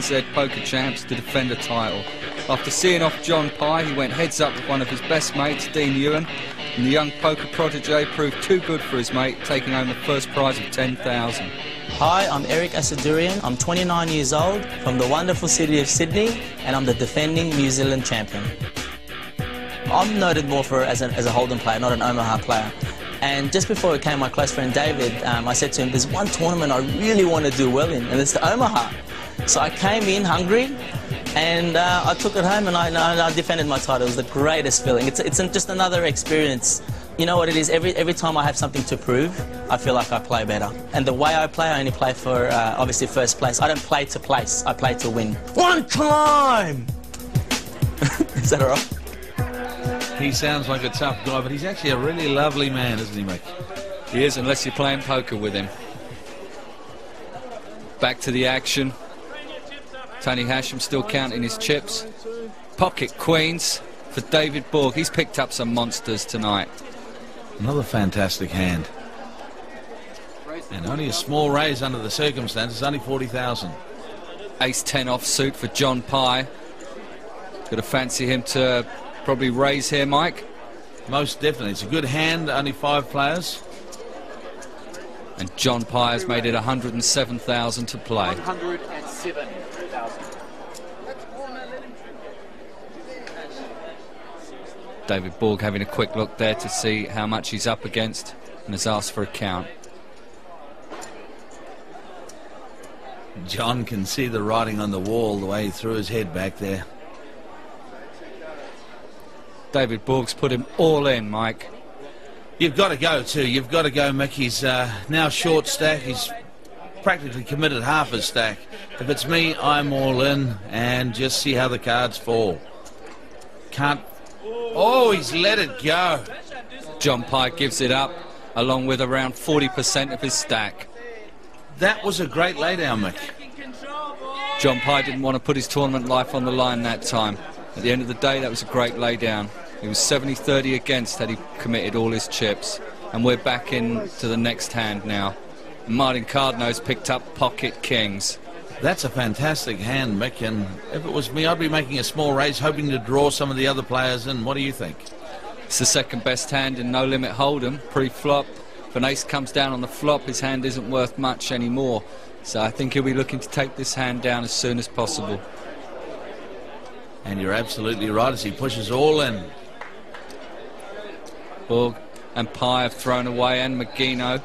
NZ Poker Champs to defend a title. After seeing off John Pye, he went heads up with one of his best mates, Dean Ewan, and the young poker protege proved too good for his mate, taking home the first prize of $10,000. Hi, I'm Eric Asadurian. I'm 29 years old from the wonderful city of Sydney, and I'm the defending New Zealand champion. I'm noted more as a Hold'em player, not an Omaha player. And just before it came my close friend David, I said to him, there's one tournament I really want to do well in, and it's the Omaha. So I came in hungry, and I took it home, and I defended my title. It was the greatest feeling. It's just another experience. You know what it is? Every time I have something to prove, I feel like I play better. And the way I play, I only play for, obviously, first place. I don't play to place. I play to win. One time! Is that all right? He sounds like a tough guy, but he's actually a really lovely man, isn't he, mate? He is, unless you're playing poker with him. Back to the action. Tony Hachem still counting his chips. Pocket queens for David Borg. He's picked up some monsters tonight. Another fantastic hand. And only a small raise under the circumstances, only 40,000. Ace-10 offsuit for John Pye. Got to fancy him to probably raise here, Mike. Most definitely. It's a good hand, only 5 players. And John Pye has made it 107,000 to play. 107,000. David Borg having a quick look there to see how much he's up against and has asked for a count. John can see the writing on the wall the way he threw his head back there. David Borg's put him all in, Mike. You've got to go too. You've got to go, Mick. He's now short stack. He's practically committed half his stack. If it's me, I'm all in and just see how the cards fall. Can't. Oh, he's let it go. John Pye gives it up, along with around 40% of his stack. That was a great laydown, Mick. John Pye didn't want to put his tournament life on the line that time. At the end of the day, that was a great laydown. He was 70-30 against had he committed all his chips. And we're back into the next hand now. Martin Cardno's picked up pocket kings. That's a fantastic hand, Mick, and if it was me, I'd be making a small raise, hoping to draw some of the other players in. What do you think? It's the second best hand in No Limit Hold'em, pre-flop. If an ace comes down on the flop, his hand isn't worth much anymore. So I think he'll be looking to take this hand down as soon as possible. And you're absolutely right as he pushes all in. Borg and Pye have thrown away, and Megino.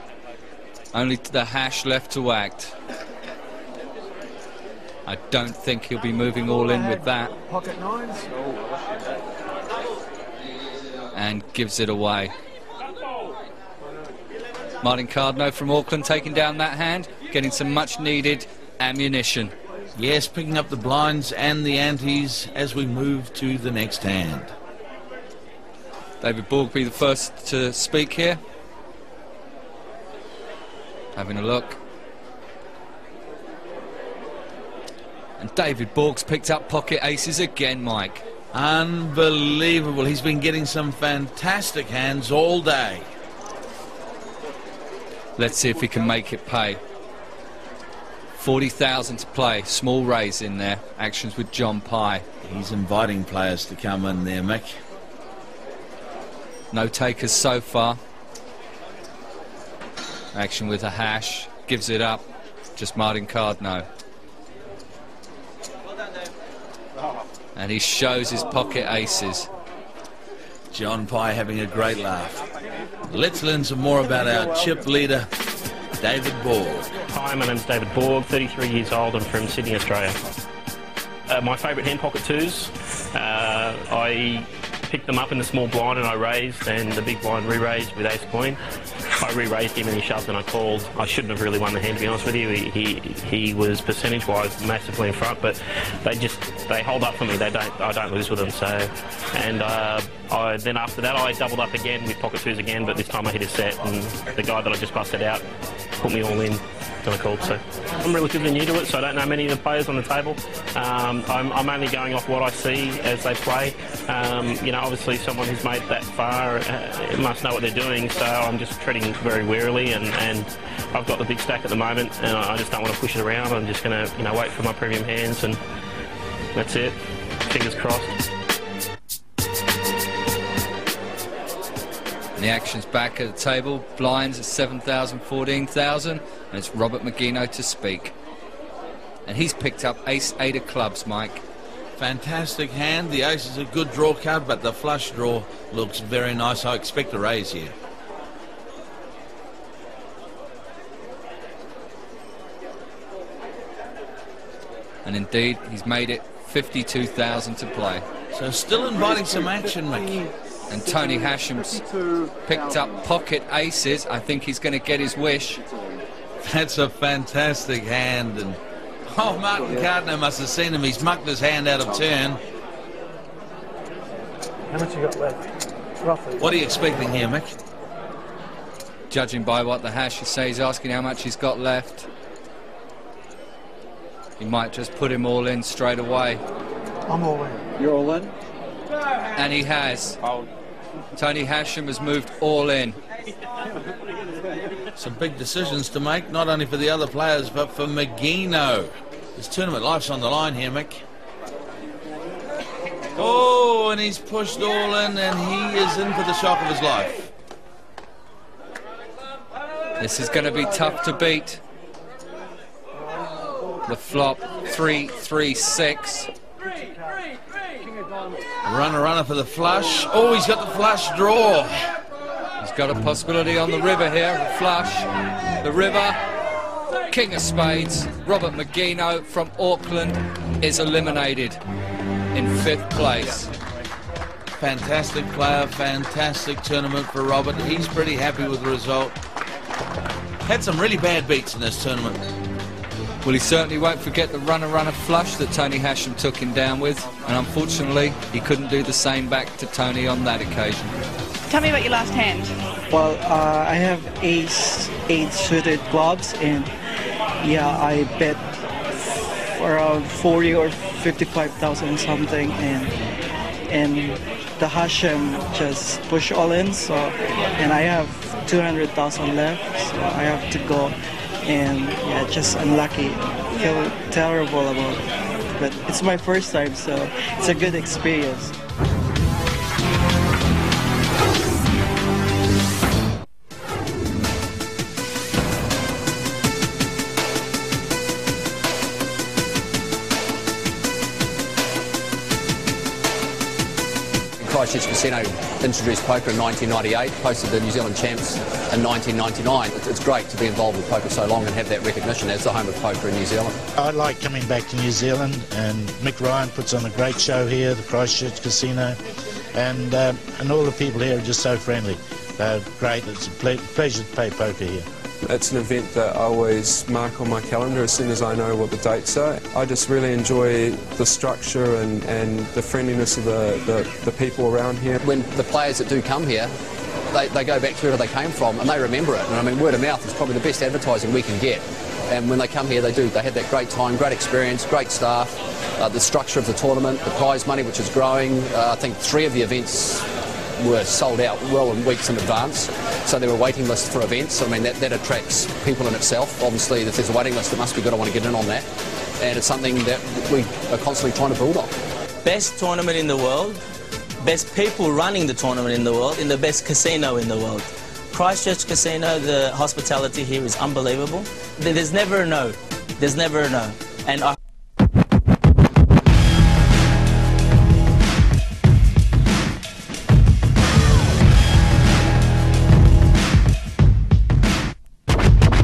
Only the hash left to act. I don't think he'll be moving all in with that. Pocket nines. And gives it away. Martin Cardno from Auckland taking down that hand, getting some much needed ammunition. Yes, picking up the blinds and the antes as we move to the next hand. David Borg be the first to speak here. Having a look. And David Borg's picked up pocket aces again, Mike. Unbelievable. He's been getting some fantastic hands all day. Let's see if he can make it pay. 40,000 to play. Small raise in there. Actions with John Pye. He's inviting players to come in there, Mick. No takers so far. Action with a hash. Gives it up. Just Martin Cardno. And he shows his pocket aces. John Pye having a great laugh. Let's learn some more about our chip leader, David Borg. Hi, my name's David Borg, 33 years old. I'm from Sydney, Australia. My favourite hand pocket twos. I picked them up in the small blind and I raised, and the big blind re-raised with ace queen. I re-raised him and he shoved and I called. I shouldn't have really won the hand, to be honest with you. He was percentage-wise massively in front, but they hold up for me. I don't lose with them. So, and then after that I doubled up again with pocket twos again, but this time I hit a set, and the guy that I just busted out put me all in. kind of called. So I'm relatively new to it, so I don't know many of the players on the table. I'm only going off what I see as they play. You know, obviously someone who's made that far must know what they're doing, so I'm just treading very warily, and I've got the big stack at the moment, and I just don't want to push it around. I'm just going to, you know, wait for my premium hands, and that's it. Fingers crossed. And the action's back at the table. Blinds at 7,000, 14,000, and it's Robert Megino to speak. And he's picked up ace-8 of clubs, Mike. Fantastic hand. The ace is a good draw card, but the flush draw looks very nice. I expect a raise here. And indeed, he's made it 52,000 to play. So still inviting some action, Mick. And Tony Hashem's picked up pocket aces. I think he's going to get his wish. That's a fantastic hand. And oh, Martin Cardno must have seen him. He's mucked his hand out of turn. How much you got left? Roughly. What are you expecting here, Mick? Judging by what the Hash says, he's asking how much he's got left. He might just put him all in straight away. I'm all in. You're all in? And he has. Tony Hashem has moved all in. Some big decisions to make, not only for the other players, but for Megino. His tournament life's on the line here, Mick. Oh, and he's pushed all in, and he is in for the shock of his life. This is going to be tough to beat. The flop, 3-3-6. Runner for the flush. Oh, he's got the flush draw. He's got a possibility on the river here, a flush. The river, king of spades, Robert Megino from Auckland is eliminated in 5th place. Fantastic player, fantastic tournament for Robert. He's pretty happy with the result. Had some really bad beats in this tournament. Well, he certainly won't forget the runner flush that Tony Hashem took him down with, and unfortunately he couldn't do the same back to Tony on that occasion. Tell me about your last hand. Well, I have ace-8 suited clubs, and yeah, I bet around 40 or 55,000 something, and the Hashem just push all in, so, and I have 200,000 left, so I have to go. And yeah, just unlucky. Feel terrible about it. But it's my first time, so it's a good experience. Christchurch Casino introduced poker in 1998, posted the New Zealand champs in 1999. It's great to be involved with poker so long and have that recognition as the home of poker in New Zealand. I like coming back to New Zealand, and Mick Ryan puts on a great show here, the Christchurch Casino, and all the people here are just so friendly. They're great. It's a pleasure to play poker here. It's an event that I always mark on my calendar as soon as I know what the dates are. I just really enjoy the structure and the friendliness of the people around here. When the players that do come here, they go back to wherever they came from and they remember it. And I mean, word of mouth is probably the best advertising we can get. And when they come here, they have that great time, great experience, great staff, the structure of the tournament, the prize money, which is growing. I think 3 of the events were sold out well in weeks in advance, so there were waiting lists for events. I mean, that attracts people in itself. Obviously, if there's a waiting list, it must be good. I want to get in on that, and it's something that we are constantly trying to build on. Best tournament in the world, best people running the tournament in the world, in the best casino in the world. Christchurch Casino, the hospitality here is unbelievable. There's never a no. There's never a no. And